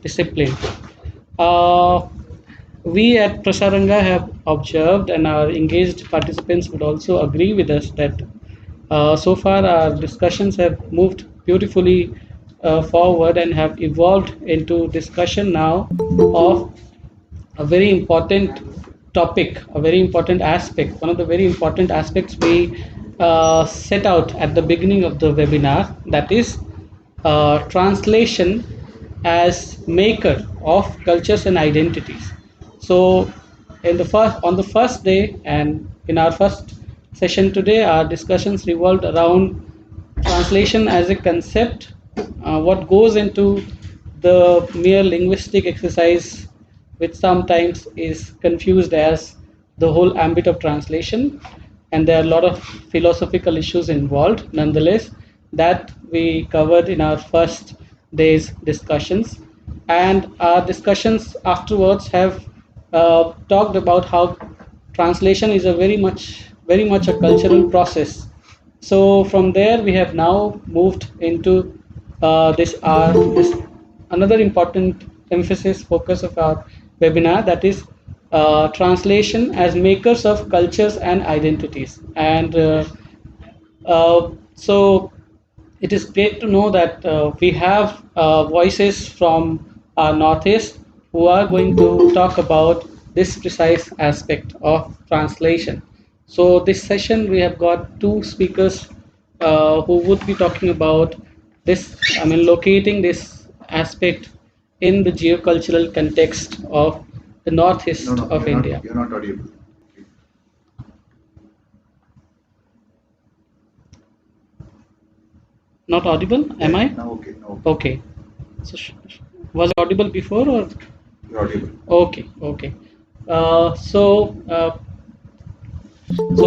discipline. Uh, we at Prasaranga have observed, and our engaged participants would also agree with us that so far our discussions have moved beautifully forward and have evolved into discussion now of a very important topic, a very important aspect. One of the very important aspects we set out at the beginning of the webinar, that is translation as maker of cultures and identities. So, on the first day and in our first session today, our discussions revolved around translation as a concept, what goes into the mere linguistic exercise, which sometimes is confused as the whole ambit of translation, and there are a lot of philosophical issues involved. Nonetheless, that we covered in our first day's discussions, and our discussions afterwards have talked about how translation is a very much a cultural process. So from there, we have now moved into this another important emphasis focus of our webinar, that is translation as makers of cultures and identities. And so it is great to know that we have voices from our Northeast who are going to talk about this precise aspect of translation. So this session we have got two speakers who would be talking about locating this aspect in the geocultural context of the northeast of India. You're not audible. Not audible? Am I? No, okay. No. Okay. So was I audible before or? You're audible. Okay, okay. So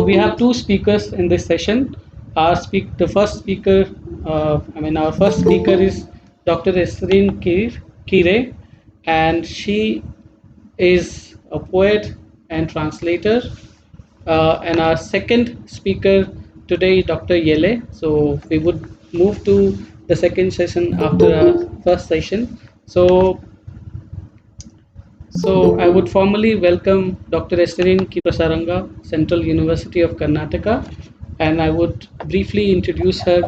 we have two speakers in this session. The first speaker, our first speaker is Dr. Easterine Kire, and she is a poet and translator. And our second speaker today, Dr. Jelle. So we would move to the second session after our first session. So I would formally welcome Dr. Easterine Prasaranga, Central University of Karnataka, and I would briefly introduce her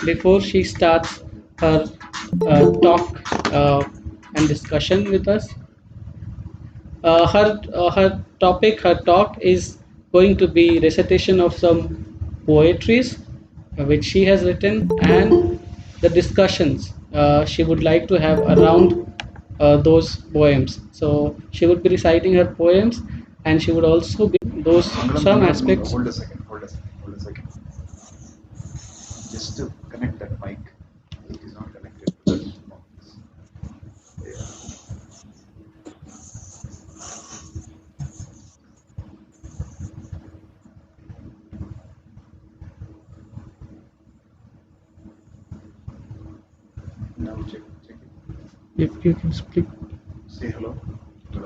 before she starts her talk and discussion with us. Her talk is going to be recitation of some poetries which she has written, and the discussions she would like to have around those poems. So she would be reciting her poems, and she would also be those some aspects. Hold a second. Just to connect that mic. It is not connected to that. Now check it. If you can speak. Say hello.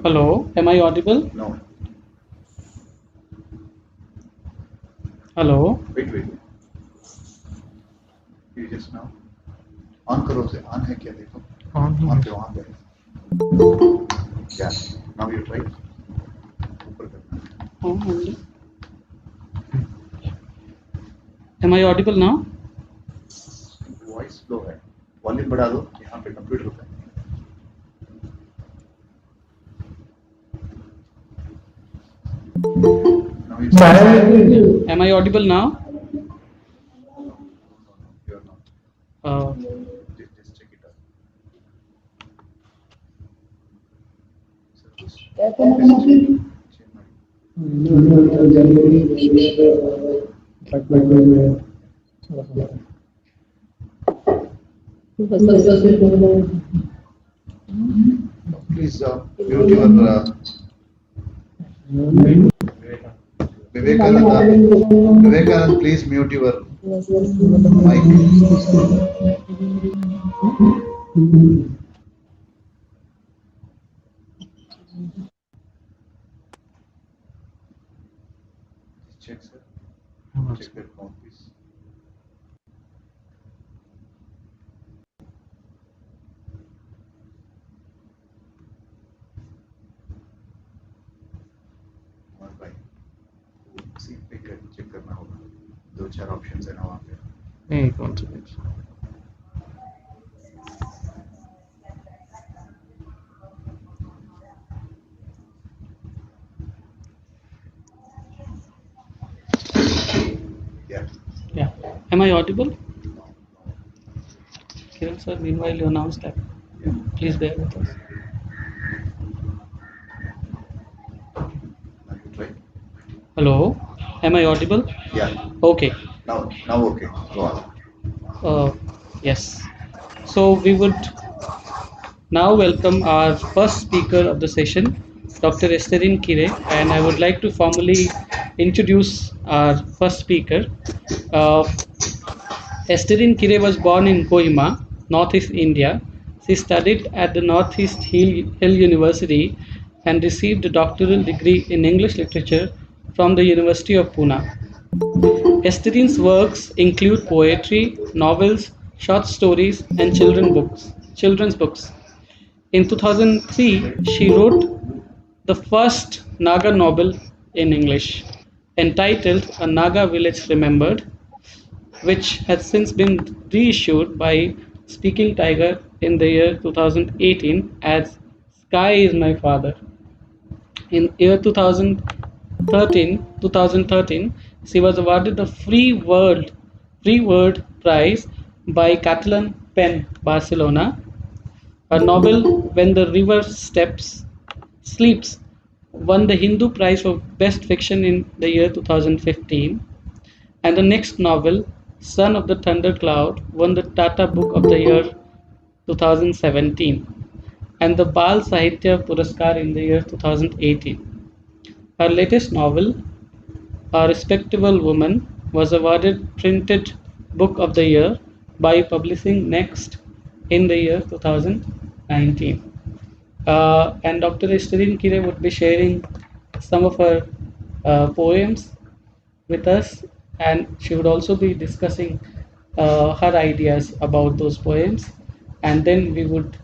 Hello, am I audible? No. Hello. Wait. You just now. On करो से on है क्या देखो. On पे. Yeah. Now you try. ऊपर करना. Am I audible now? Voice low है. Volume बढ़ा दो. यहाँ पे कंप्यूटर पे. Am I audible now? You're not. Just check it out. Please mute your Vivekanand, please mute your mic. Check, sir. Check that phone, please. चार options है ना वहाँ पे। नहीं कौन सा page? Yeah. Yeah. Am I audible? Kiran sir, meanwhile you announce that. Please bear with us. Now you try. Hello. Am I audible? Yeah. Okay. Now okay. Go on. Uh, yes. So we would now welcome our first speaker of the session, Dr. Easterine Jelle, and I would like to formally introduce our first speaker. Uh, Easterine Jelle was born in Kohima, Northeast India. She studied at the Hill University and received a doctoral degree in English literature from the University of Pune. Esterine's works include poetry, novels, short stories, and children's books. In 2003, she wrote the first Naga novel in English, entitled A Naga Village Remembered, which has since been reissued by Speaking Tiger in the year 2018 as Sky is My Father. In year 2013, she was awarded the Free Word Prize by Catalan Pen Barcelona. Her novel When the River Sleeps won the Hindu Prize for Best Fiction in the year 2015, and the next novel Son of the Thundercloud won the Tata Book of the Year 2017 and the Bal Sahitya Puraskar in the year 2018. Her latest novel, A Respectable Woman, was awarded Printed Book of the Year by Publishing Next in the year 2019. And Dr. Easterine Jelle would be sharing some of her poems with us, and she would also be discussing her ideas about those poems, and then we would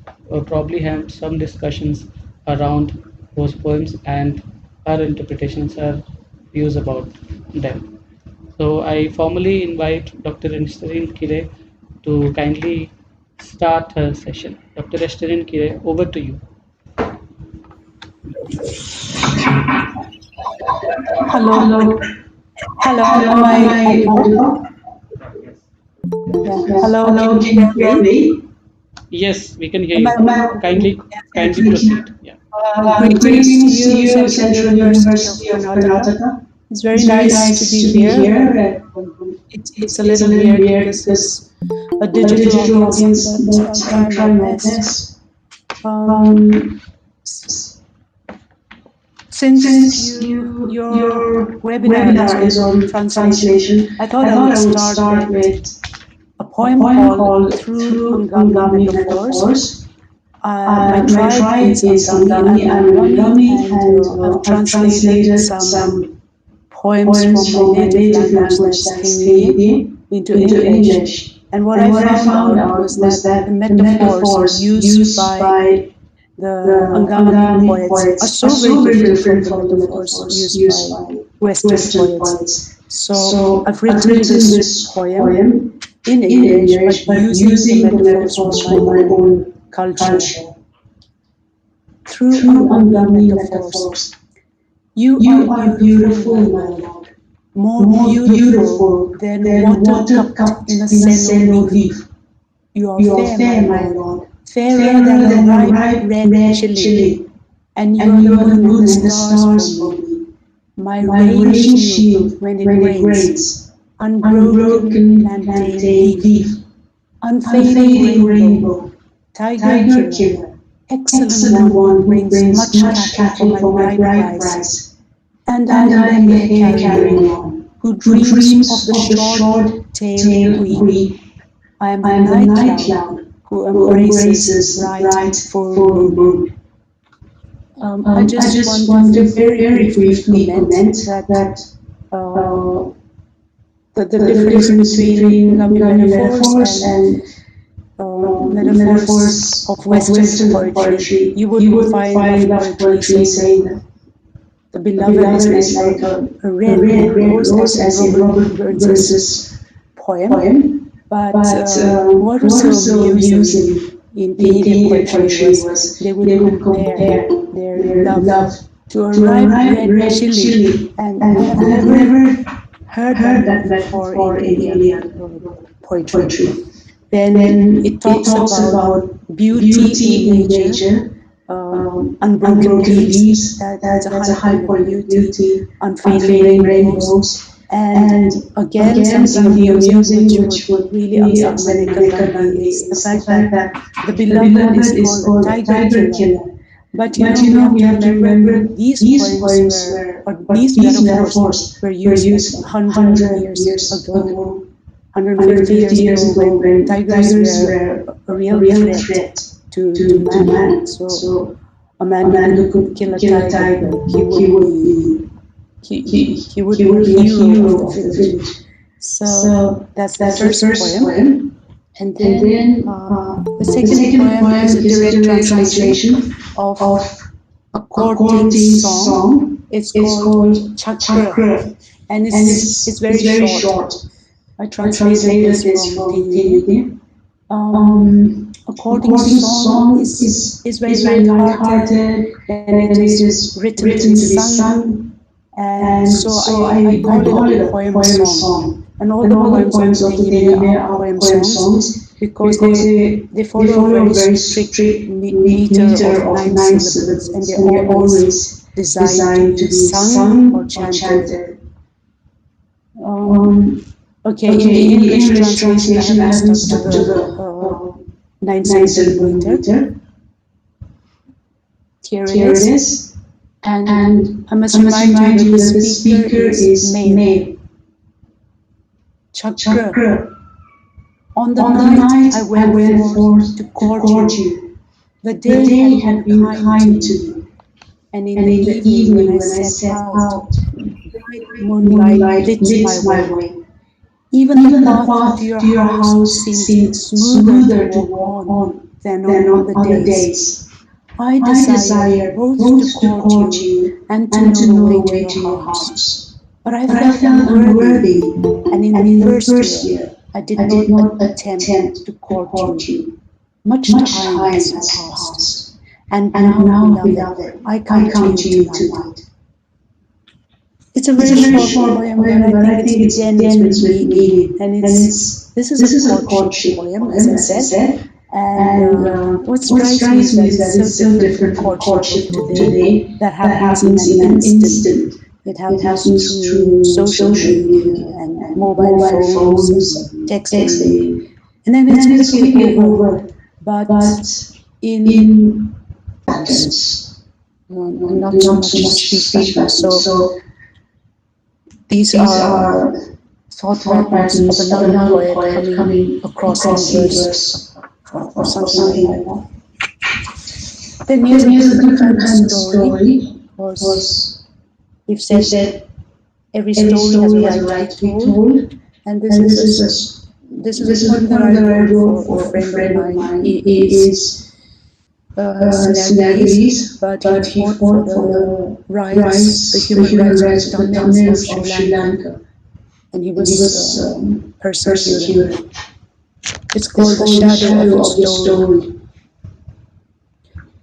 probably have some discussions around those poems and her interpretations, her views about them. So I formally invite Dr. Easterine Jelle to kindly start her session. Dr. Easterine Jelle, over to you. Hello. Hello, am I audible? Yeah. Hello, Hello, can can you you hear hear me? me? Yes, we can hear Am you. Kindly, kindly proceed. Yeah. Greetings to Greetings to you, you, Central Central University of University of Karnataka. Karnataka. It's very It's very nice to nice be to be here. here. It's a It's a little little weird weird because because it's a a digital digital audience, audience, but I'll but try I'll my try my best. best. Um, Um, since since your your webinar is webinar is on on translation, translation, I thought I I thought would I would start start with with a a poem poem called called Through Through Angami Angami Metaphors. Metaphors. My My tribe tribe is is Angami. Angami. I'm an I'm an Angami, Angami, and and I've I've translated translated some some poems poems from my from my native native language, language, that's that's Kenge, Hindi, into into English. English. And what And I what I found found out out was was that the that the metaphors metaphors used used by by the the Angami Angami poets are poets are so very so very different from different the from the metaphors metaphors used used by by Western Western poets. poets. So So I've I've written written this this poem poem in in English, but English, but using the using the metaphors from metaphors my from my own own culture. culture. Through Through Angami Angami metaphors, metaphors, you are you are beautiful, beautiful, my my lord, Lord, more more beautiful beautiful than than water water cupped cupped in a in a senno senno leaf. leaf. You are You are fair, my fair, my lord, Lord, fairer than fairer a than a ripe ripe red red chili, chili, and you are and the you are the moon and the moon and the stars for stars for me, me. my My rain rain shield shield when it when it rains, rains, unbroken unbroken plantain plantain leaf, leaf, unfading unfading rainbow, rainbow, tiger tiger killer, killer, excellent excellent one who one who brings brings much much cattle for cattle my for my bride bride price. price. And I And am I the am the hair hair carrying carrying one one, who who dreams of dreams the of the short-tailed short-tailed queen. queen. I am I the am the night night cloud cloud who who embraces the embraces the bright bright full full moon. moon. I I just just want to want to very very briefly briefly comment comment that that uh, uh, the the difference difference between between Ngami Ngami metaphors metaphors and and metaphors metaphors of of Western Western poetry. poetry. You would You would find love find love poetry poetry saying that saying that the the beloved is beloved like is like a a red red rose, as rose, in as in Robert Robert Burns's Burns's but what was so amusing in Canadian poetry was they would compare their love to a ripe red chili, and I have never heard that before in Indian poetry. Then it talks about beauty in nature, unbroken leaves, that's a high point of beauty, unfading rainbows, and again something amusing which would really upset Manika Gandhi is the fact that the beloved is called a tiger killer. But we have to remember these poems were, or these metaphors were used like 100 years ago, 150 years ago, when tigers were a real threat to man. So a man who could kill a tiger, he would be a hero of the village. So that's the first poem. And then the second poem is a direct translation of a courting song. It's called Chakra, and it's very short. I translated this from Canadian. A courting song is very light-hearted, and it is written to be sung. And so I call it a poem song. And all the poems of the Tehillim are poem songs because they follow a very strict meter of 9 syllables, and they're always designed to be sung or chanted. Okay, in the English translation, I haven't stuck to the 9 syllable meter. Here it is. And I must remind you that the speaker is male. Chakra. On the night I went forth to court you. The day had been kind to me. And in the evening when I set out, bright moonlight lit my way. Even the path to your house seemed smoother to walk on than on other days. I desire both to court you and to know the way to your house. But I felt unworthy, and in the first year, I did not attempt to court you. Much time has passed, and now, beloved, I come to you tonight. It's a very short poem, but I think it begins with meaning, and this is a courtship poem, as I said. And what strikes me is that it's so different from courtship today that happens in an instant. It happens through social media and mobile phones, texting, and then it's quickly over. But in patterns, not so much speech patterns. So these are thought patterns of another poet coming across in verse or something like that. Then here's a different kind of story. Was we've said every story has a right to be told, and this is a poem that I wrote for a friend of mine. He is Senegalese, but he fought for the rights, the human rights of the Tamils of Sri Lanka, and he was persecuted. It's called The Shadow of the Story.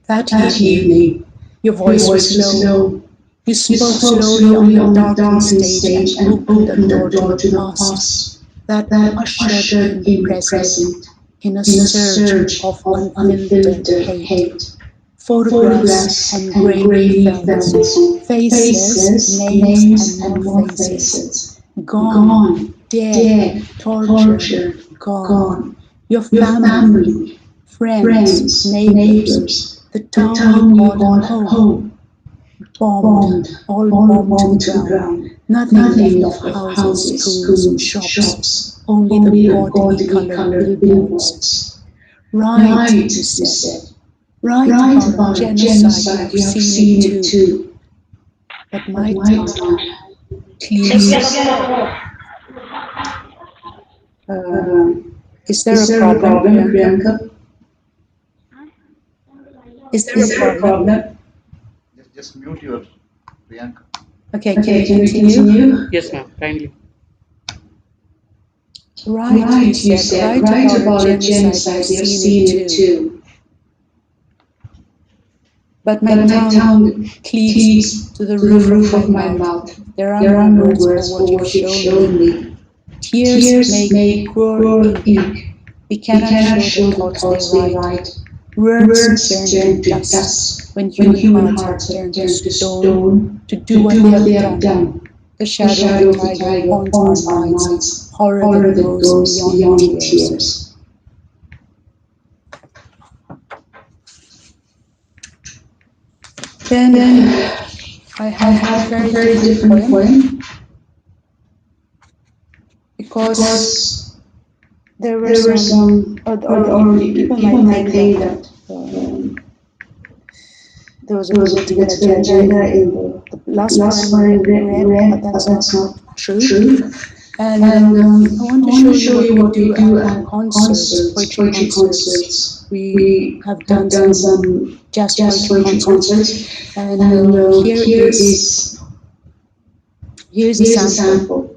That evening, your voice was low. You spoke slowly on the darkened stage and opened the door to the past that ushered in present in a surge of unfiltered hate. Photographs and engraved films, faces, names and more faces. Gone, dead, tortured, gone. Your family, friends, neighbors, the town you called home. Bombed, all bombed to the ground. Nothing left of houses, schools, and shops. Only the gaudily colored billboards. Right, you said. Right about genocide, you have seen it too. But my tongue cleaves. Is there a problem, Priyanka? Is there a problem? Just mute your Priyanka. Okay, can you continue? Yes, ma'am. Kindly. Right, you said, right about a genocide, you've seen it too. But my tongue cleaves to the roof of my mouth. There are no words for what you've shown me. Tears make poor ink. We cannot show the thoughts they write. Words turn to dust when human hearts have turned to stone to do what they have done. The shadow of the tiger haunts our minds. Horror that goes beyond tears. Then I have a very different poem because there were some people might think that there was a political agenda in the last poem we read, but that's not true. And I want to show you what we do at concerts, poetry concerts. We have done some jazz poetry concerts, and here's a sample.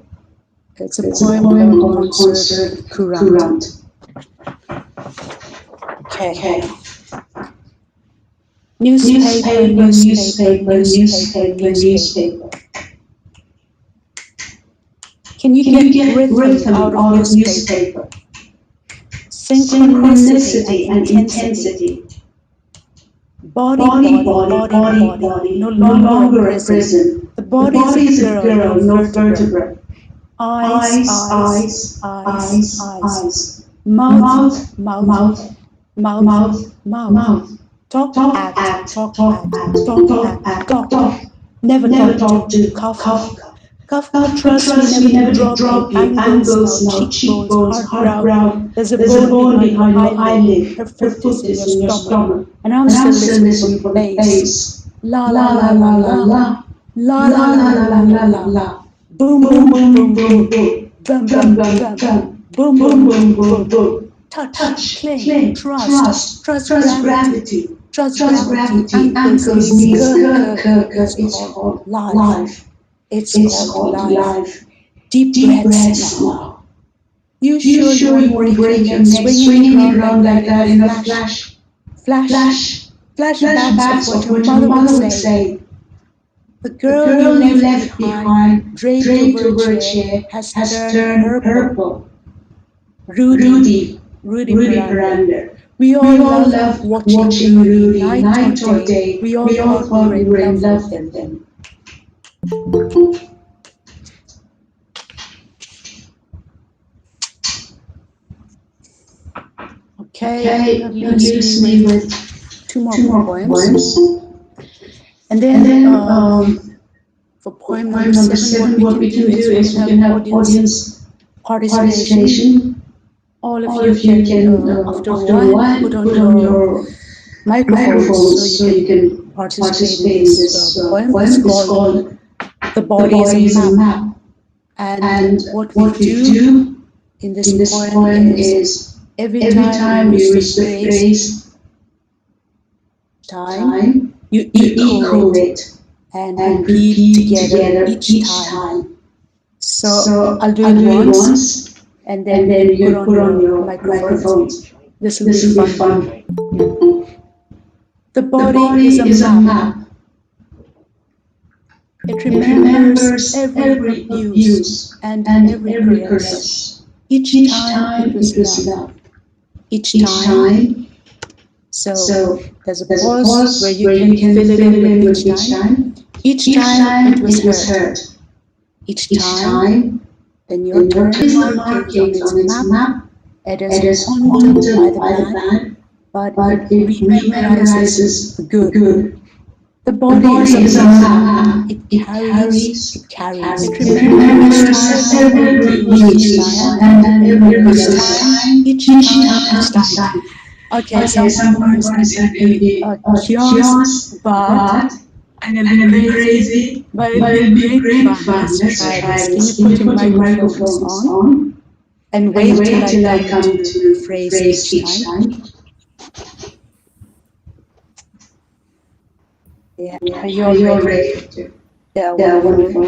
It's a poem called Concert Courant. Okay. Newspaper. Can you get rhythm out of newspaper? Synchronicity and intensity. Body, no longer a prison. The body is a girl, no vertebra. Eyes. Mouth. Talk, act. Never talk to Kafka. Kafka, trust me, never drop you. Angles now, cheekbones, hard brow. There's a bone behind your eyelid. Her foot is in your stomach. And I'm still listening for the bass. La la la la la la. La la la la la la la. Boom boom boom boom boom. Drum drum drum drum. Boom boom boom boom boom. Touch, cling, trust gravity. Trust gravity. Ankles, knees, it's called life. It's called life. Deep breaths now. You sure you won't break and swinging it around like that in a flash? Flashbacks of what your mother would say. The girl you left behind, draped over a chair, has turned purple. Rudy Miranda. We all love watching Rudy night or day. We all thought we were in love with them. Okay, that leaves me with two more poems. And then for poem number 7, what we can do is we can have audience participation. All of you can after a while, put on your microphones so you can participate in this poem. It's called The Body is a Map. And what we do in this poem is every time you use the phrase time, you echo it and repeat together each time. So I'll do it once. And then you put on your microphones. This will be fun. The body is a map. It remembers every abuse and every caress. Each time it was love. Each time. So there's a pause where you can fill it in with each time. Each time it was hurt. Each time. Then your turn markings on its map. It is haunted by the bad, but it rememberizes the good. The body is a map. It carries. It remembers every each time. Each time. Okay, some poems can be chaos, but and it'll be crazy, but it'll be great fun. Let's try this. Can you put your microphones on? And wait till I come to phrase each time. Yeah, are you all ready? Yeah, wonderful.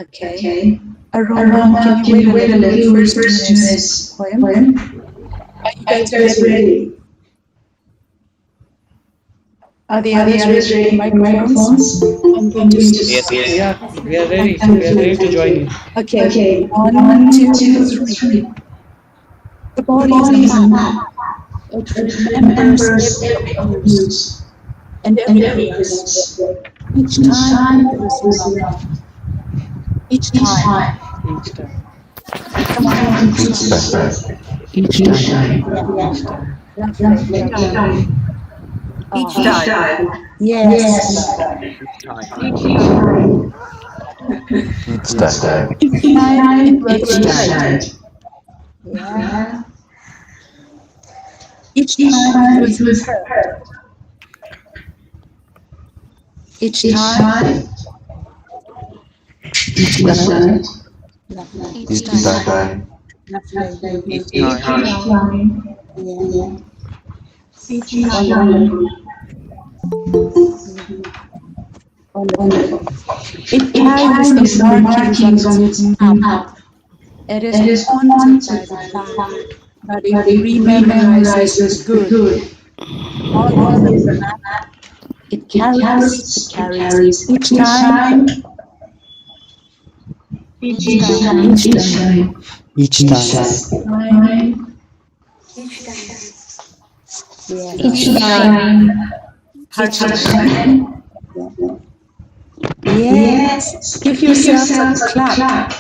Okay. Aroma, can Aroma, you can wait you a wait a little? little? Refers to Refers to his his poem. poem. Are you Are you guys guys ready? ready? Are the Are the others others ready with the ready with the microphones? microphones? I'm going I'm to going to start. Yes, start. yes. Yeah, we are ready. Thank We are you. ready to join you. Okay, Okay, one, one, two, two, three. three. The The body is a body is a map. map. It It remembers remembers every every abuse abuse and and every every caress. caress. Each Each time time there is is love. love. Each Each time. time. Each time. Come on, Come on, each each time. time. Each Each time. time. Yeah, Each time. lovely. Lovely. Lovely. Each Oh, Each time. time. yes. Yes. Each time. Each time. Each Each time. time. Each Each time it time it works works right. right. Yeah. Yeah. Each Each time it time was it was her. her. Each Each time. time. Each Each time. time. Lovely. Each Each time. time. Lovely. Each Each time. time. Yeah. Yeah. Each Wonderful. time. Wonderful. Wonderful. It It carries the carries the markings on markings its on its map. map. It is It is haunted by haunted the by the fact fact that it that it rememorizes the rememorizes the good. good. Always a Always a map. map. It It carries, it carries, it carries. carries. Each Each time, time, Each each time. time, each each time. time, Each each time. time, Yes. Each each time. time. Each Each time. time. Yes. Yes. Give Give yourselves a yourselves a clap. clap.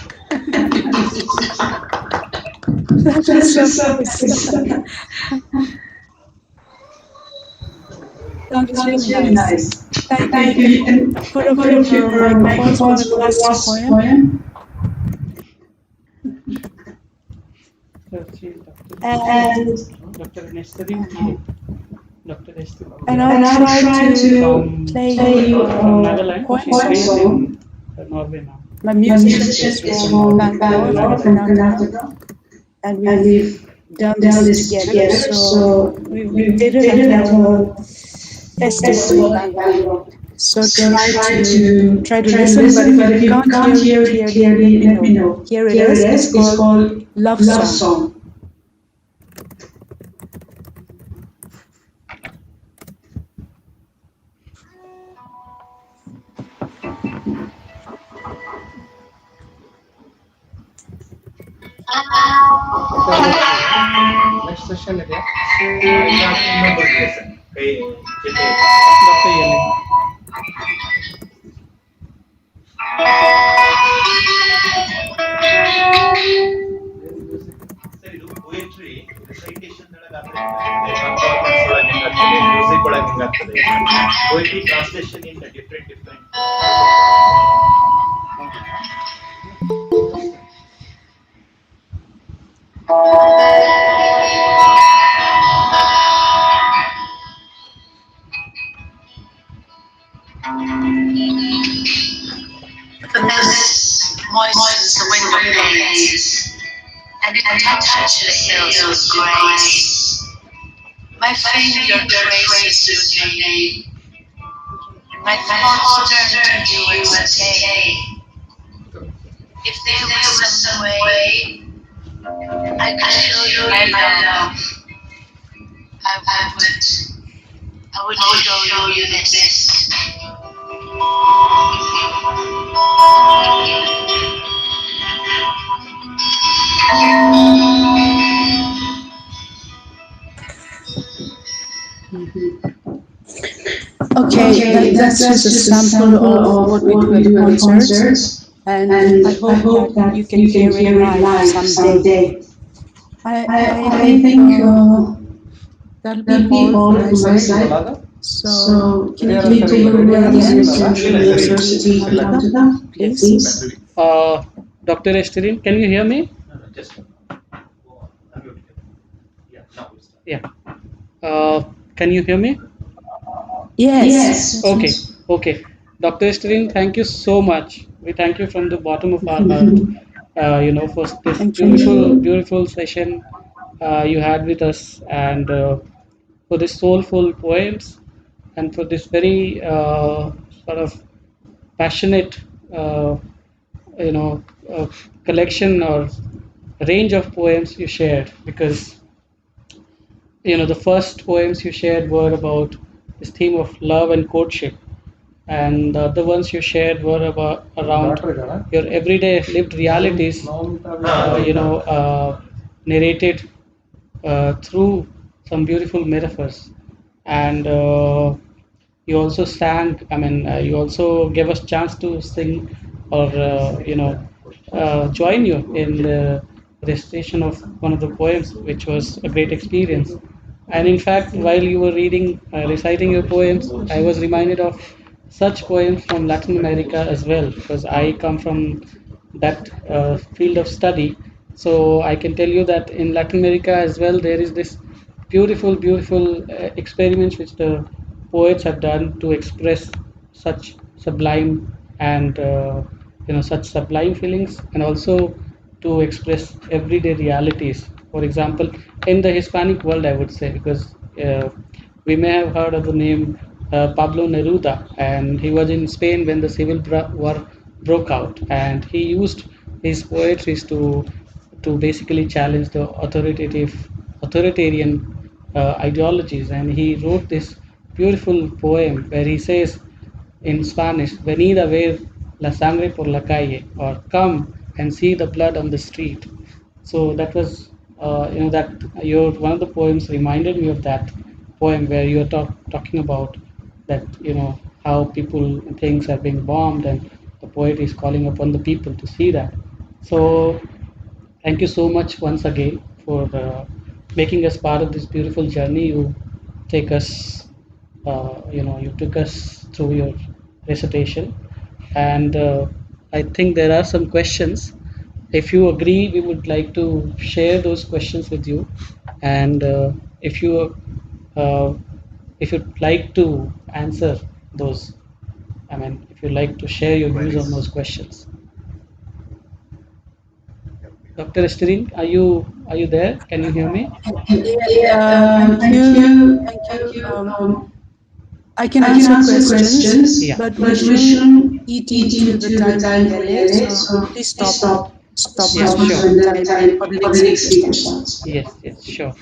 That was That so was so nice. nice. That was That really was really nice. nice. Thank you. You Thank you. You can can put off put off your your microphones for the microphones for the last last poem. poem. And And Dr. Easterine Jelle. Dr. and Easterine I'll and I'll try try to to from play play you you from a a Netherlands. poem She's poem song. based song. in Norway now. My My musicians She's are musicians based in from from Norway, Bangalore, from Bangalore, Netherlands. from Karnataka, Karnataka, and and we've we've done done this this together. together. So So we we did it did at it at a a festival in festival in Bangalore. Bangalore. So So try to try to listen. But listen. if But you if you can't can't hear it hear it clearly, let clearly, me let me know. know. Here it Here it is. It's is. It's called called Love Love Song. Song. Next session ಇದೆ ಇನ್ನೊಬ್ಬರಿಗೆ sir ಕೈ ಜೊತೆ Dr. Jelle. Sir ಇದು poetry recitation ಒಳಗೆ performance ಒಳಗೆ ಹೆಂಗಾಗ್ತದೆ music ಒಳಗೆ ಹೆಂಗಾಗ್ತದೆ poetry translation in different different The mist moistens the window panes, and it touches the hills with grace. My finger traces your name, and my thoughts turn to you and say, if there was some way I could show you my love, I would show you this. Okay, that's just a sample of what we do what we at the do at the concerts, concerts, and I and I hope hope that that you can you can hear it hear it live live someday. someday. I I think think that'll be that'll be all from all my from my side. side. So, So can you can you take take over over again, again, Central Central University University Calcutta, Calcutta, please? please? Uh, Dr. Easterine, can you hear me? just yeah now we start. Yeah. Uh, can you hear me? Yes. Okay. Okay. Dr. Easterine, thank you so much. We thank you from the bottom of our heart. For this Thank beautiful, you. beautiful session you had with us, and for this soulful poems, and for this very sort of passionate, uh, you know, uh, collection or range of poems you shared, because the first poems you shared were about this theme of love and courtship, and the other ones you shared were about around your everyday lived realities, narrated through some beautiful metaphors. And you also sang, you also gave us chance to sing, or join you in the recitation of one of the poems, which was a great experience. And in fact, while you were reciting your poems, I was reminded of such poems from Latin America as well, because I come from that field of study. So I can tell you that in Latin America as well, there is this beautiful, beautiful experiments which the poets have done to express such sublime and such sublime feelings, and also to express everyday realities. For example, in the Hispanic world, I would say, because we may have heard of the name Pablo Neruda, and he was in Spain when the Civil War broke out, and he used his poetries to basically challenge the authoritarian ideologies. And he wrote this beautiful poem where he says in Spanish, "Venid a ver la sangre por la calle," or "Come and see the blood on the street." So that was, that your one of the poems reminded me of that poem where you're talking about that, how people and things are being bombed, and the poet is calling upon the people to see that. So thank you so much once again for making us part of this beautiful journey. You took us through your recitation, and I think there are some questions. If you agree, we would like to share those questions with you, and if you uh, if you'd like to answer those, if you'd like to share your views on those questions. Dr. Esterine, are you there? Can you hear me? Yeah, thank Thank you. you. Thank you. Thank you. I can I can answer answer questions, questions, Yeah. but we but we shouldn't shouldn't eat eat into the into the time for time for Yele. Yele. So So please please stop Yes, us sure. when the the time time for the for next the next speaker speaker starts. starts. Yes, sure.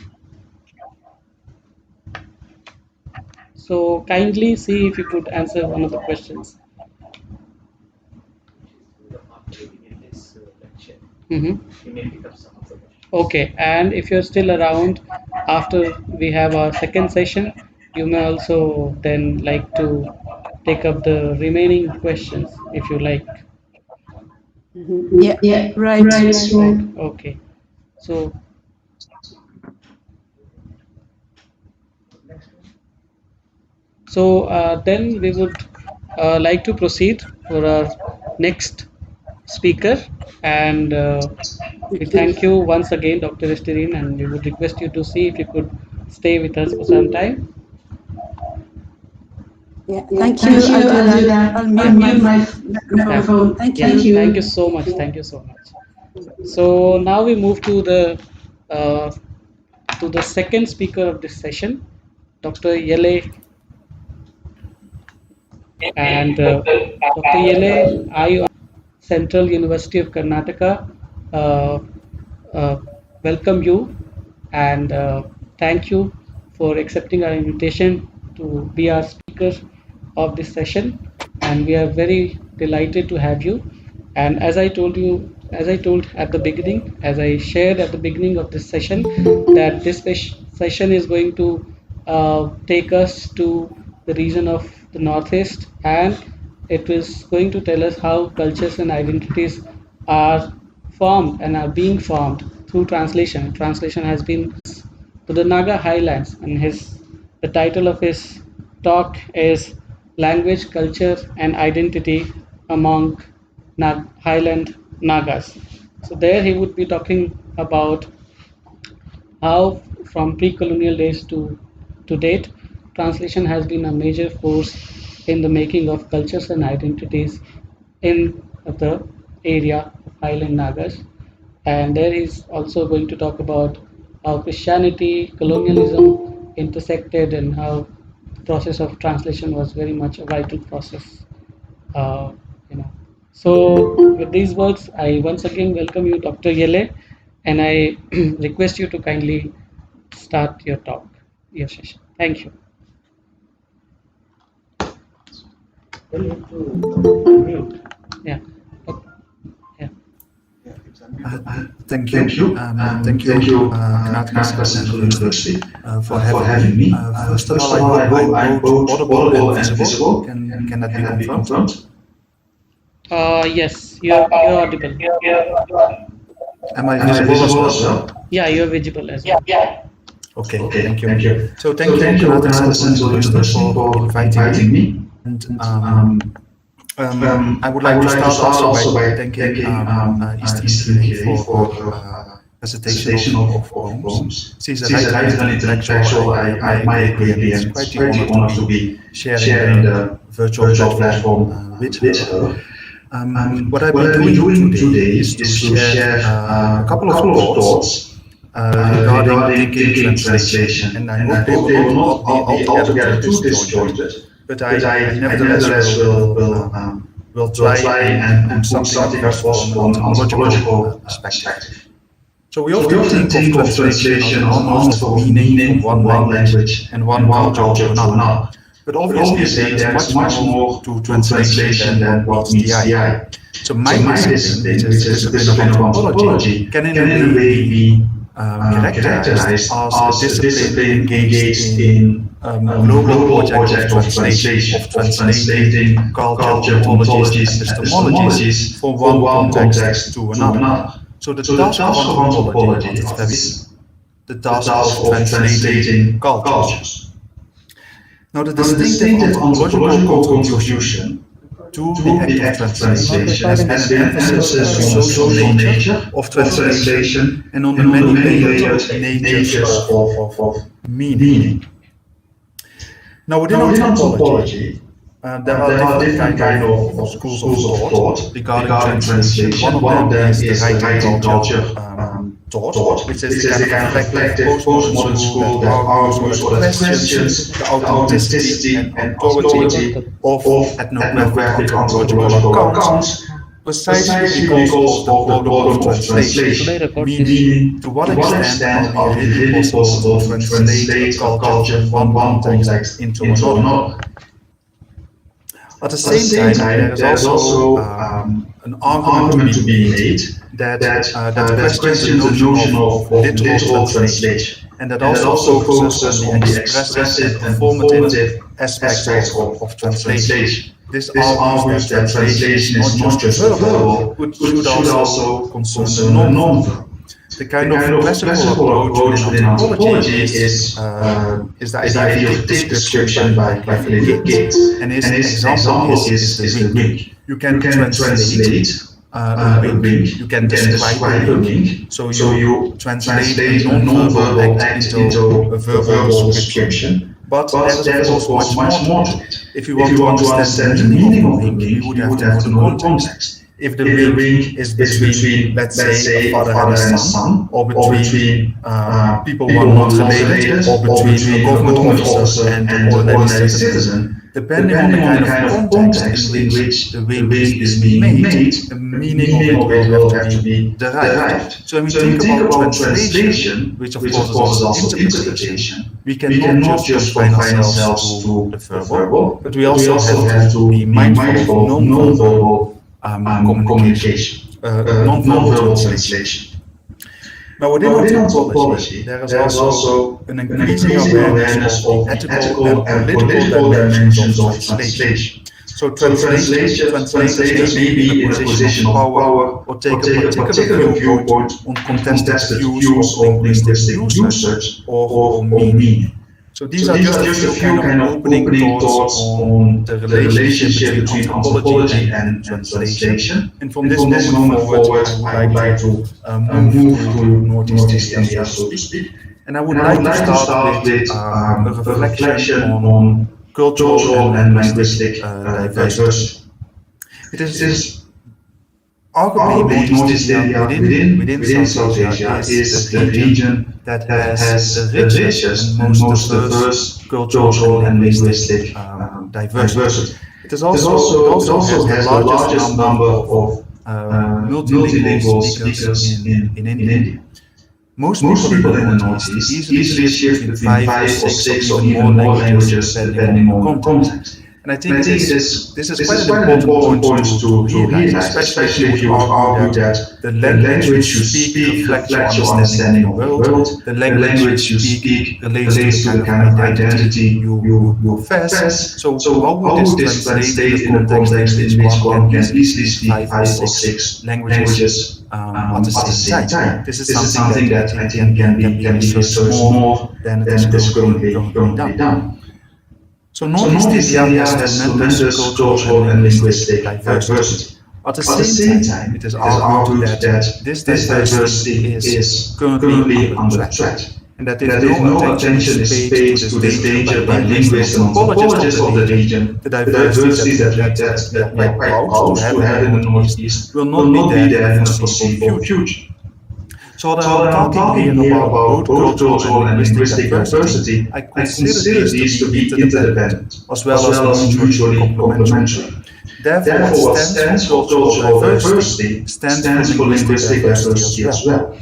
So kindly see if you could answer one of the questions. Which is participating in this lecture. Mm-hmm. He may pick up some of the questions. Okay, and if you're still around after we have our second session, you may also then like to take up the remaining questions if you like. Yeah, Yeah, right. right. Right. So Okay. So Next one. then we would like to proceed for our next speaker, and we Okay. thank you once again, Dr. Esterin, and we would request you to see if you could stay with us for some time. Yeah, yeah, thank thank you. I'll you. do I'll do that. that. I'll I'll mute my mute my Yeah, microphone. microphone. Thank yeah. Thank you. Thank you you. so much. Thank you so much. So now we move uh, to the second speaker of this session, Dr. Yele, and Dr. Yele, I Central University of Karnataka uh, uh, welcome you, and thank you for accepting our invitation to be our speaker of this session. And we are very delighted to have you. And as I told at the beginning, as I shared at the beginning of this session, that this session is going to take us to the region of the Northeast, and it is going to tell us how cultures and identities are formed and are being formed through translation. Translation has been to the Naga Highlands, and the title of his talk is Language, Culture, and Identity Among Highland Nagas. So there he would be talking about how from pre-colonial days to date, translation has been a major force in the making of cultures and identities in the area of Highland Nagas. And there is also going to talk about how Christianity, colonialism intersected, and how the process of translation was very much a vital process. Uh, you know, So, with these words, I once again welcome you, Dr. Yele, and I request you to kindly start your talk, your session. Thank you. Tell him to mute. Yeah. Okay. Yeah. Yeah, it's unmutable. Thank you. Thank you, Knaatkes Central University, for having me. First of all, I hope I'm both audible and visible. Can that be confirmed? Yes, you're audible. Am I visible as well? Yeah, you're visible as well. Okay, thank you. So thank you, Knaatkes Central University, for inviting me. And I would like to start also by thanking Easterine Jelle for presentation of poems. She's a writer and intellectual I admire greatly, and it's quite the honor to be sharing the virtual platform with her. What I've been doing today is to share a couple of thoughts regarding thinking translation, and I hope they will not be altogether too disjointed, but I nevertheless will try and put something across from an ontological perspective. So we often think of translation almost for meaning from one language and one culture to another. But obviously there is much more to translation than what meets the eye. So my discipline, which is the discipline of anthropology, can in a way be characterized as a discipline engaged in a global project of translating culture, ontologies, and epistemologies from one context to another. So the task of anthropology is the task of translating cultures. Now the distinctive anthropological contribution to the act of translation has the emphasis on the social nature of translation and on the many layered natures of meaning. Now within anthropology, there are different kind of schools of thought regarding translation. One of them is the writing culture thought, which is the kind of reflective postmodern school that argues for the questions the authenticity and authority of ethnographic anthropological accounts, precisely because of the problem of translation, meaning to what extent are it really possible to translate a culture from one context into another. At the same time, there is also an argument to be made that questions the notion of literal translation, and that also focuses on the expressive and performative aspects of translation. This argues that translation is not just verbal, but should also concern the non-verbal. The kind of classical approach within anthropology is the idea of description by Philip Gates, and his example is the wink. You can translate a wink, you can describe a wink, so you translate a non-verbal act into a verbal description. But there is also much more to it. If you want to understand the meaning of a wink, you would have to know the context. If the wink is between, let's say, a father and a son, or between people who are not related, or between a government officer and an ordinary citizen, depending on the kind of context in which the wink is being made, the meaning of it will have to be derived. So when we think about translation, which of course is also interpretation, we cannot just confine ourselves to the verbal, but we also have to be mindful of non-verbal communication, non-verbal translation. Now within anthropology, there is also an increasing awareness of the ethical and political dimensions of translation. So translators may be in a position of power or take a particular viewpoint on contested views of linguistic usage or meaning. So these are just a few kind of opening thoughts on the relationship between anthropology and translation. And from this moment forward, I would like to move to Northeast Asia, so to speak. And I would like to start with a reflection on cultural and linguistic diversity. It is Arguably, Northeast Asia within South Asia is the region that has the richest and most diverse cultural and linguistic diversity. It also has the largest number of multilingual speakers in India. Most people in the Northeast easily shift between 5 or 6 or even more languages depending on the context. And I think this is quite an important point to realize, especially if you would argue that the language you speak reflects your understanding of the world, the language you speak relates to the kind of identity you profess. So how would this translate in a context in which one can easily speak 5 or 6 languages at the same time? This is something that I think can be researched more than it is currently done. So Northeast Asia has tremendous cultural and linguistic diversity. At the same time, it is argued that this diversity is currently under threat, and that if no attention is paid to this danger by linguists and anthropologists of the region, the diversity that we are quite proud to have in the Northeast will not be there in the foreseeable future. So while I'm talking here about both cultural and linguistic diversity, I consider these to be interdependent, as well as mutually complementary. Therefore, what stands for cultural diversity stands for linguistic diversity as well.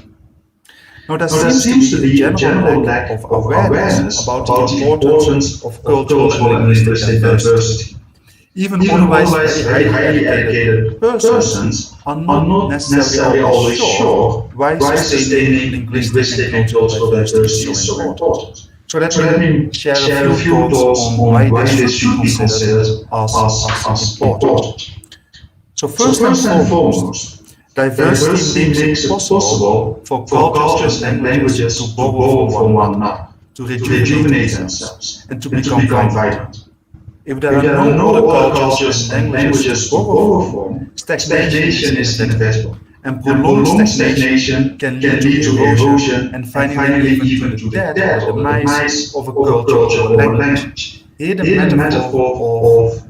Now, there seems to be a general lack of awareness about the importance of cultural and linguistic diversity. Even otherwise very highly educated persons are not necessarily always sure why sustaining linguistic and cultural diversity is so important. So let me share a few thoughts on why this should be considered as important. So first and foremost, diversity makes it possible for cultures and languages to borrow from one another, to rejuvenate themselves, and to become vibrant. If there are no other cultures and languages to borrow from, stagnation is inevitable, and prolonged stagnation can lead to erosion and finally even to the death or demise of a culture or language. Here the metaphor of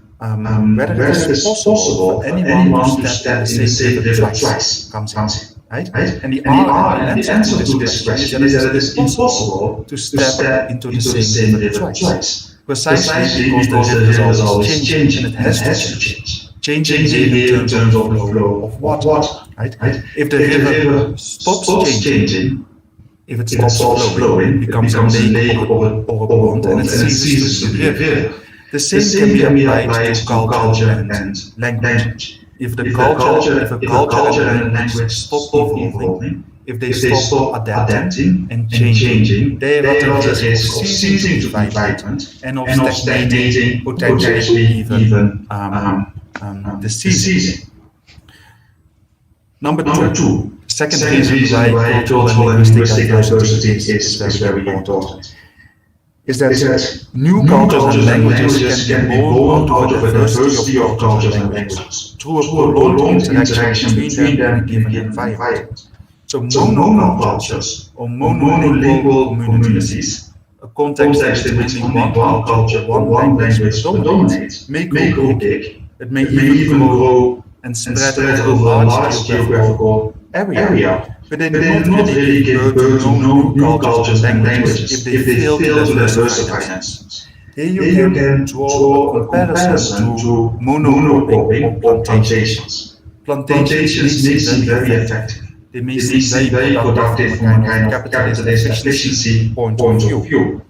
whether it is possible for anyone to step in the same river twice comes in. Right? And the answer to this question is that it is impossible to step into the same river twice. Precisely because the river is always changing and it has to change. Changing here in terms of the flow of water. Right? If the river stops changing, if it stops flowing, it becomes a lake or a pond and it ceases to be a river. The same can be applied to culture and language. If a culture and language stop evolving, if they stop adapting and changing, they are at the risk of ceasing to be vibrant and of stagnating, potentially even deceasing. Number two, second reason why cultural and linguistic diversity is very important is that new cultures and languages can be born out of a diversity of cultures and languages through a prolonged interaction between them in a given environment. So monocultures or monolingual communities, a context in which only one culture or one language predominates, may go big. It may even grow and spread over a large geographical area, but they do not really give birth to new cultures and languages if they fail to diversify themselves. Here you can draw a comparison to monocropping or plantations. Plantations may seem very effective. They may seem very productive from a kind of capitalist efficiency point of view.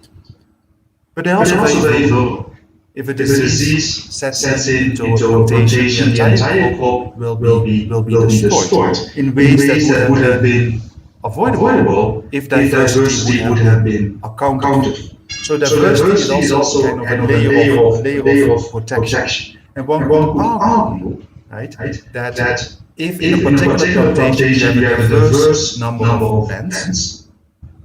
But they are also very vulnerable. If a disease sets into a plantation, the entire crop will be destroyed in ways that would have been avoidable if diversity would have been accounted for. So diversity is also kind of a layer of protection. And one would argue, right, that if in a particular plantation you have a diverse number of plants,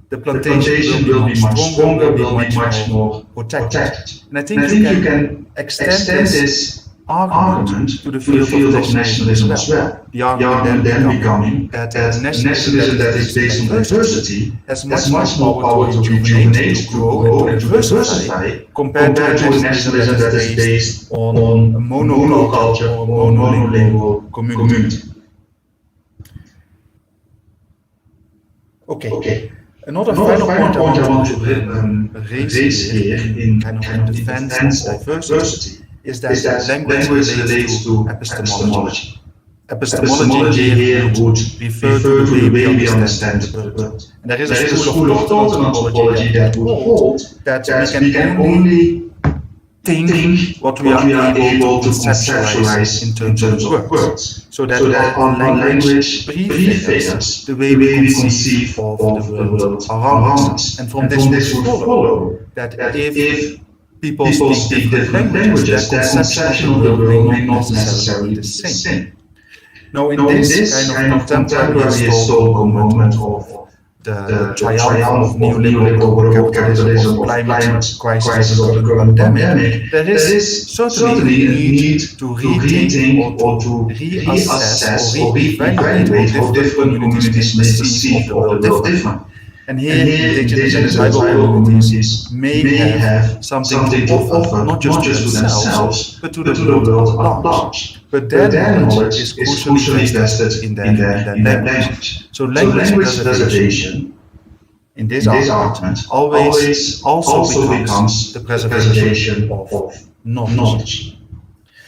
the plantation will be much stronger, will be much more protected. And I think you can extend this argument to the field of nationalism as well. The argument then becoming that nationalism that is based on diversity has much more power to rejuvenate, to grow, and to diversify compared to a nationalism that is based on a monoculture or monolingual community. Okay. Another final point I want to raise here in kind of in defense of diversity is that language relates to epistemology. Epistemology here would refer to the way we understand the world. And there is a school of thought and anthropology that would hold that we can only think what we are able to conceptualize in terms of words. So that our language prefigures the way we conceive of the world around us. And from this would follow that if people speak different languages, their conception of the world may not necessarily be the same. Now, in this kind of contemporary historical moment of the triumph of neoliberal capitalism, of climate crisis, or the pandemic, there is certainly a need to rethink or to reassess or reevaluate how different communities perceive of the world different. And here, indigenous and tribal communities may have something to offer, not just to themselves, but to the world at large. But their knowledge is crucially vested in their language. So language preservation, in this argument, always also becomes the preservation of knowledge.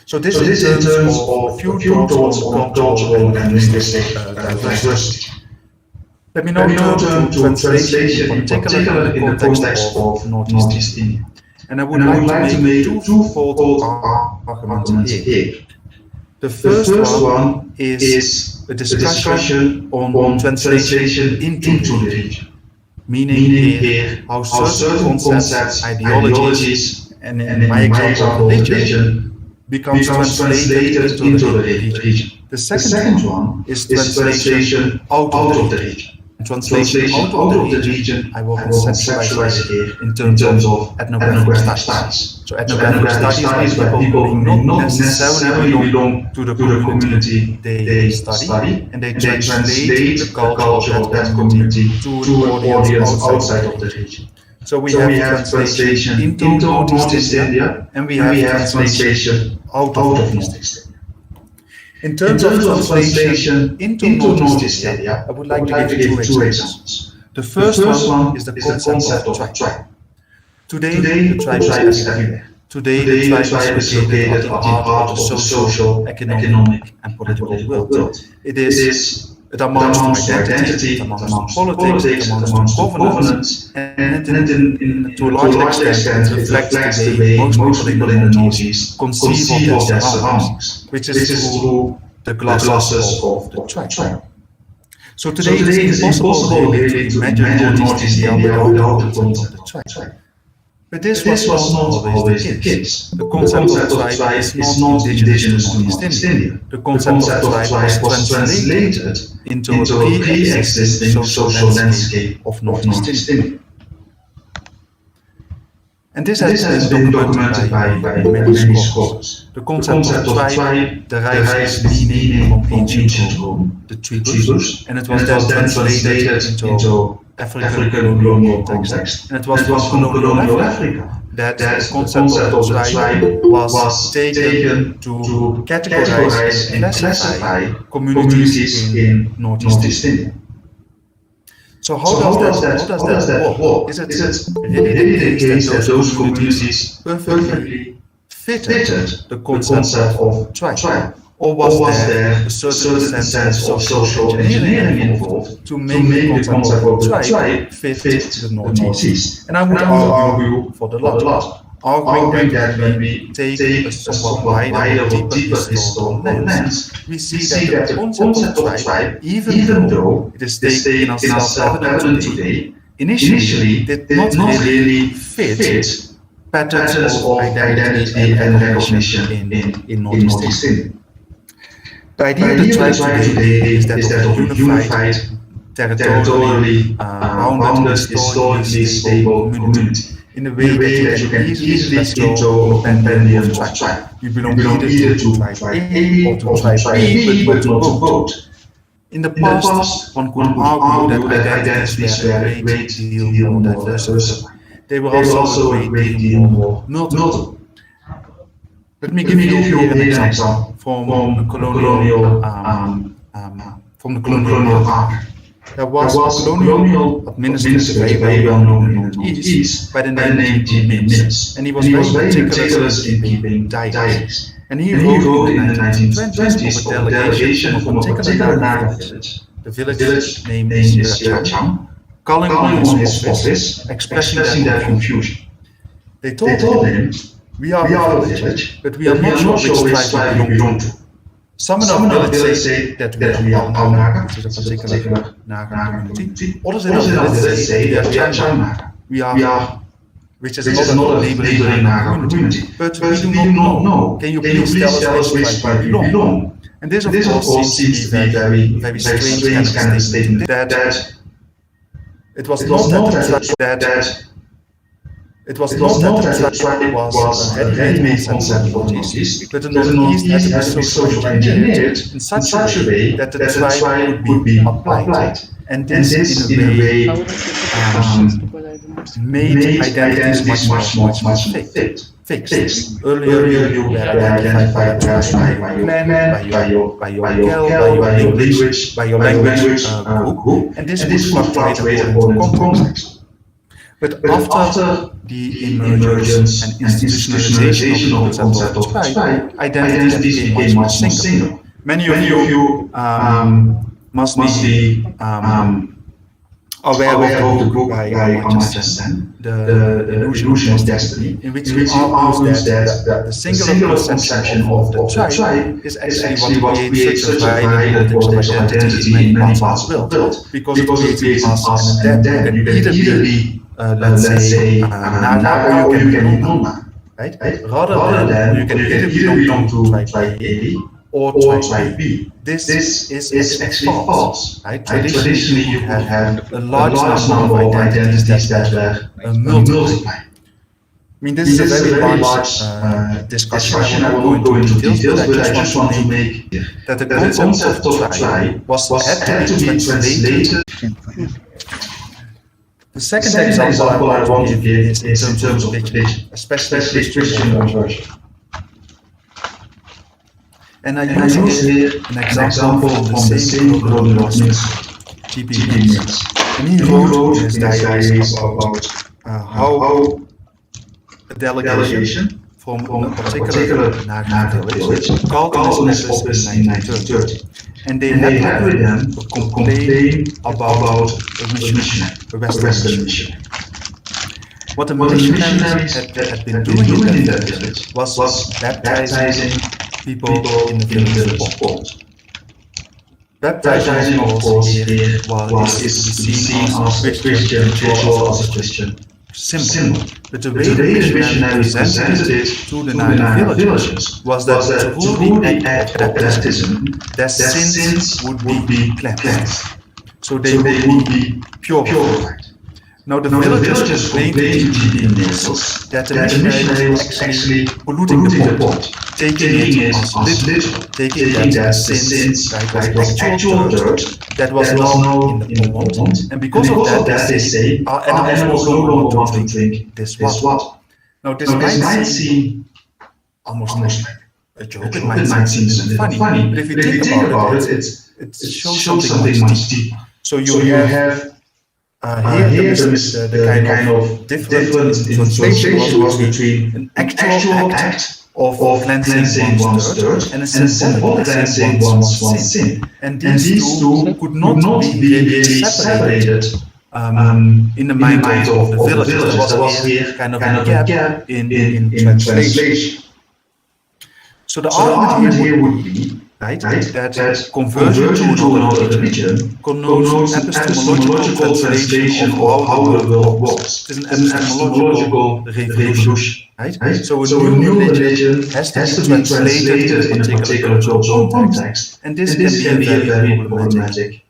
So this in terms of a few thoughts on cultural and linguistic diversity. Let me now turn to translation, in particular in the context of Northeast India. And I would like to make two-fold arguments here. The first one is a discussion on translation into the region, meaning here how certain concepts, ideologies, and in my example, religion, becomes translated into the region. The second one is translation out of the region. Translation out of the region, I will conceptualize here in terms of ethnographic studies. So ethnographic studies are people who not necessarily belong to the community they study, and they translate the culture of that community to an audience outside of the region. So we have translation into Northeast India, and we have translation out of Northeast India. In terms of translation into Northeast India, I would like to give you two examples. The first one is the concept of tribe. Today, the tribe is everywhere. Today, the tribe is located at the heart of the social, economic, and political world. It amounts to identity, it amounts to politics, it amounts to governance, and to a large extent reflects the way most people in the Northeast conceive of their surroundings, which is through the glasses of the tribe. So today it is impossible really to imagine Northeast India without the concept of the tribe. But this was not always the case. The concept of tribe is not indigenous to Northeast India. The concept of tribe was translated into a pre-existing social landscape of Northeast India. And this has been documented by many scholars. The concept of tribe derives its meaning from ancient Rome, the tribus, and it was then translated into African colonial context. And it was from colonial Africa that the concept of tribe was taken to categorize and classify communities in Northeast India. So how does that work? Is it really the case that those communities perfectly fitted the concept of tribe? Or was there a certain sense of social engineering involved to make the concept of tribe fit the Northeast? And I would argue for the latter, arguing that when we take a somewhat wider or deeper historical lens, we see that the concept of tribe, even though it is taken as self-evident today, initially did not really fit patterns of identity and recognition in Northeast India. The idea of the tribe today is that of a unified, territorially rounded, historically stable community, in a way that you can easily let go of compendium of tribe. You belong either to tribe A or to tribe B, but not to both. In the past, one could argue that identities were a great deal more diverse. They were also a great deal more multiple. Let me give you here an example from the colonial arc. There was a colonial administrator very well known in the Northeast by the name Jimmy Mills, and he was very meticulous in keeping diaries. And he wrote in the 1920s of a delegation from a particular Naga village. The village name is Yachang, calling on his office, expressing their confusion. They told him, "We are a village, but we are not sure which tribe we belong to. Some in our village say that we are Naga, which is a particular Naga community. Others in our village say that we are Chang we are, which is another neighboring Naga community. But we do not know. Can you please tell us which tribe we belong?" And this, of course, seems to be very strange kind of statement. That it was not that it was not that the tribe was already made concept for the Northeast, but the Northeast had to be socially engineered in such a way that the tribe would be applied. And this, in a way, made identities much more fixed. Earlier you were identified by your clan, by your language, group, and this would fluctuate according to context. But after the emergence and institutionalization of the concept of tribe, identities became much more single. Many of you must be aware of the book by Manchester, the illusion of destiny, in which he argues that the singular conception of the tribe is actually what creates such a varied political identity in many parts of the world, because it creates us and them. You can either be let's say Naga, or you can be non-Naga, right? Rather than you can either belong to tribe A or tribe B. This is actually false, right? Traditionally, you would have a large number of identities that were multiplied. I mean, this is a very large discussion. I won't go into details, but I just want to make that the concept of tribe had to be translated. The second example I want to give is in terms of religion, especially Christian conversion. And I use here an example from the same colonial minister, G.P. Mills. And he wrote in his diaries about how a delegation from a particular Naga village called on his office in 1930. And they had with them a complaint about a missionary, a Western missionary. What the missionaries had been doing in that village was baptizing people in the village of Port. Baptizing, of course, here is to be seen as a Christian ritual, as a Christian symbol. But the way the missionaries presented it to the Naga villagers was that through the act of baptism, their sins would be cleansed. So they would be purified. Now the villagers complained to G.P. Mills that the missionary was actually polluting the pot, taking it as literal, taking that the sins was actual dirt that was now in the pond, and because of that they say our animals no longer want to drink this water. Now this might seem almost like a joke, it might seem funny, but if you think about it, it shows something much deeper. So you have here the kind of difference in translation was between an actual act of cleansing one's dirt and a symbolic cleansing one's sin. And these two could not be really separated in the mind of the villagers. There was here kind of a gap in translation. So the argument here would be that conversion to another religion connotes epistemological translation of how the world was. It is an epistemological revolution. So a new religion has to be translated in a particular cultural context, and this can be a very problematic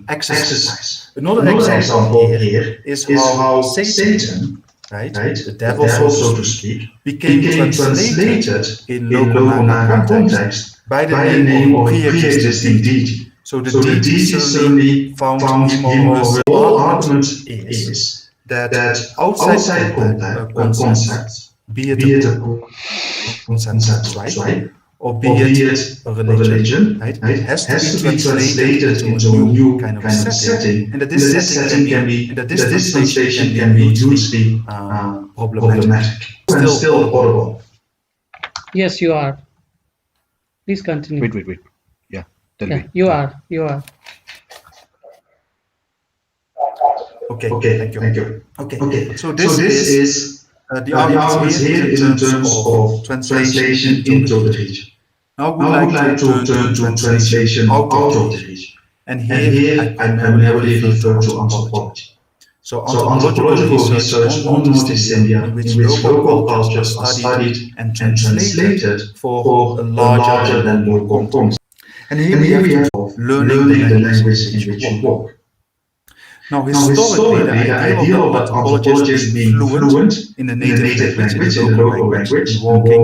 exercise. Another example here is how Satan, the devil, so to speak, became translated in local Naga context by the name of pre-existing deity. So the deity certainly found humorous. All argument is that outside concepts, be it a concept, right, or be it a religion, right, has to be translated into a new kind of setting, and that this translation can be hugely problematic. Still audible. Yes, you are. Please continue. Wait. Yeah, tell Yeah, me. you are. Okay, Okay, thank you. Okay. So So this is the the arguments here is in terms of translation into the region. Now Now I would like to turn to translation out of the region. and And here I primarily refer to anthropology. So So anthropological research on North East India, in which local cultures are studied and translated for a larger than local context. And And here we have learning the language in which you walk. Now, Now, historically, the idea of an anthropologist being fluent in the native language, in the local language, and walking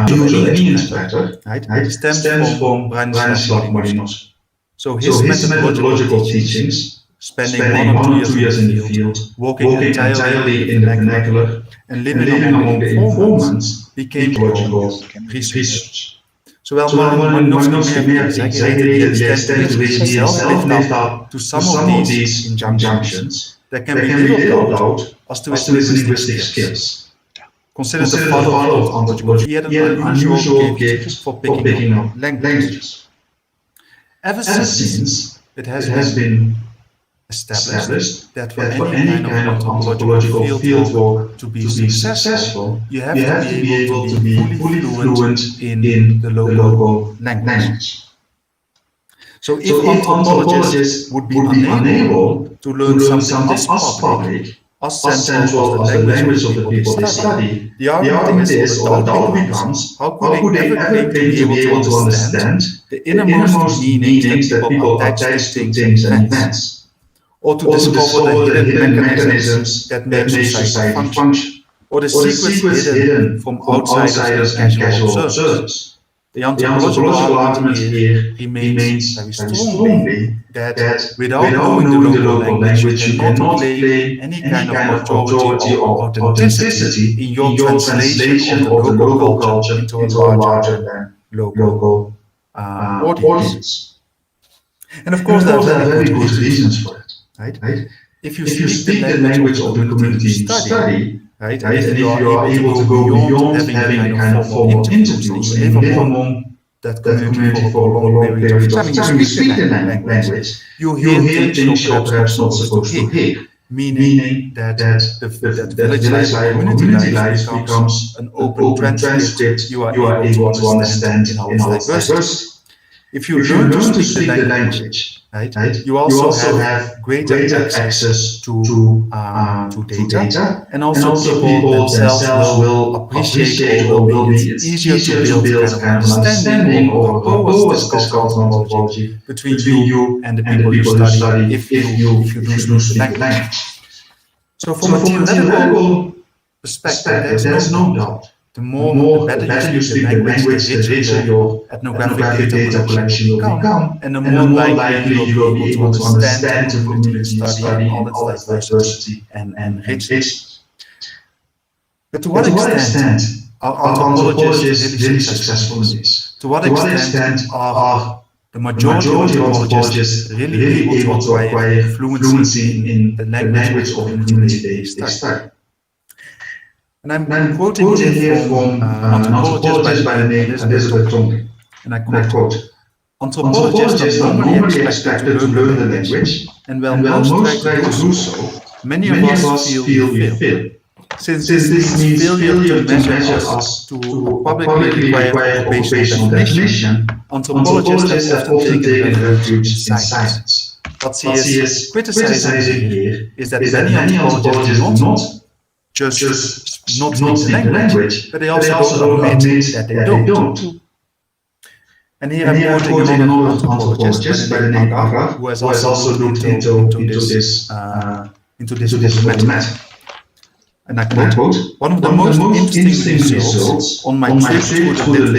usually means better, right, stems from Branislav Molinos. So his methodological teachings, spending 1 or 2 years in the field, walking entirely in the vernacular, and living among the informants, became logical research. So while Molinovsky may have exaggerated the extent to which he himself lived up to some of these injunctions, there can be little doubt as to his linguistic skills. Considered the father of anthropology, he had an unusual gift for picking up languages. Ever since, it has been established that for any kind of anthropological fieldwork to be successful, you have to be able to be fully fluent in the local language. So if anthropologists would be unable to learn something as public, as central as the language of the people they study, the argument is, or the doubt becomes, how could they ever claim to be able to understand the innermost meanings that people attach to things and events? Or to discover the hidden mechanisms that make society function, or the secrets hidden from outsiders and casual observers. The anthropological argument here remains very strongly that without knowing the local language, you cannot claim any kind of authority or authenticity in your translation of the local culture into a larger than local audience. And of course, there are very good reasons for it. Right? If you speak the language of the community you study, right, and if you are able to go beyond having a kind of formal interviews and you live among that community for a long period of time, you speak the language, you hear things you're perhaps not supposed to hear, meaning that the village life or community life becomes an open transcript you are able to understand in all its diversity. If you learn to speak the language, right, you also have greater access to data, and also people themselves will appreciate or will be easier to build kind of understanding or rapport, as it's called in anthropology, between you and the people you study if you do speak the language. So from a theoretical perspective, there's no doubt. The better you speak the language, the richer your ethnographic data collection will become, and the more likely you will be able to understand the community you study and all its diversity and richness. But to what extent are anthropologists really successful in this? To what extent are the majority of anthropologists really able to acquire fluency in the language of the community they study? And I'm quoting here from an anthropologist by the name Elizabeth Tonkin. And I quote, "Anthropologists are normally expected to learn the language, and while most try to do so, many of us feel we fail. Since this means failure to measure us to a publicly required occupational definition, anthropologists have often taken refuge in science. What she is criticizing here is that many anthropologists do not just not speak the language, but they also don't admit that they don't. And here I'm quoting another anthropologist by the name Agar, who has also looked into this matter. And I quote, "One of the most interesting results on my trip through the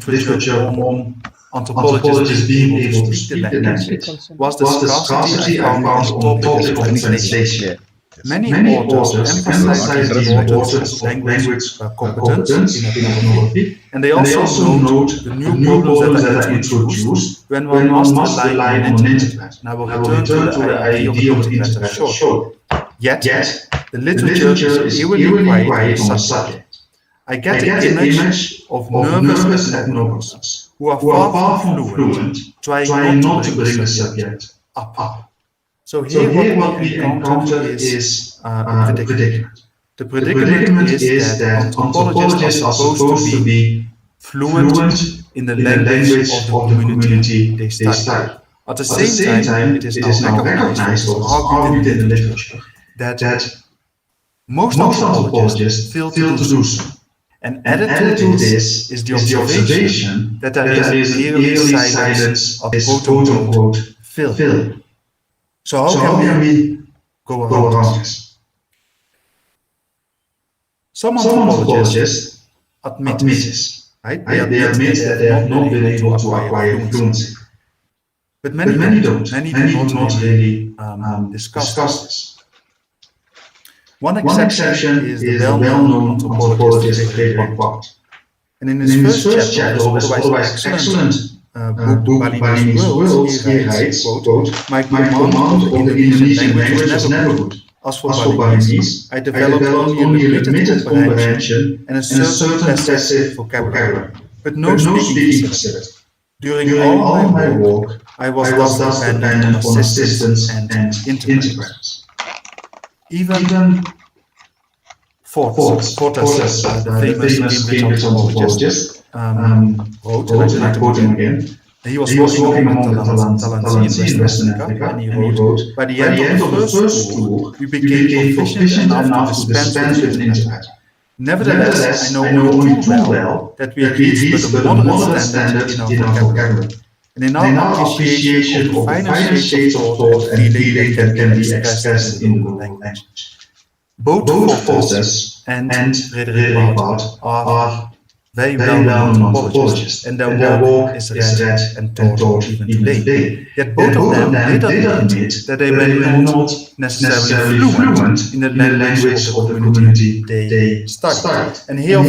literature on anthropologists being able to speak the language was the scarcity I found on topic of translation. Many authors emphasize the importance of language competence in ethnography, and they also note the new problems that are introduced when one must rely on an interpreter. And I will return to the idea of an interpreter shortly. Yet, the literature is eerily quiet on the subject. I get the image of nervous ethnographers who are far from fluent, trying not to bring the subject up. So here what we encounter is a predicament. The predicament is that anthropologists are supposed to be fluent in the language of the community they study. At the same time, it is now recognized or argued in the literature that most anthropologists fail to do so. And added to this is the observation that there is yearly silence of quote-unquote fill. So how can we go around this? Some anthropologists admit this, right? They admit that they have not been able to acquire fluency. But many don't. Many do not really discuss this. One exception is the well-known anthropologist Frederick Bart. And in his first chapter of his otherwise excellent book Balinese Worlds, he writes, quote, "My command of the Indonesian language was never good. As for Balinese, I developed only a limited comprehension and a certain passive vocabulary, but no speaking facility. During all my work, I was thus dependent on assistants and interpreters." Even Fortas, the famous Cambridge anthropologist, wrote, and I quote him again, he was walking among the Talansi in Western Africa, and he wrote, "By the end of the first tour, we became proficient enough to dispense with an interpreter. Nevertheless, I know only too well that we reached but a moderate standard in our vocabulary. And in our appreciation of the finer shades of thought and feeling that can be expressed in the language." Both Fortas and Frederick Bart are very well-known anthropologists, and their work is read and taught even today. Yet both of them did admit that they were not necessarily fluent in the language of the community they studied. And here,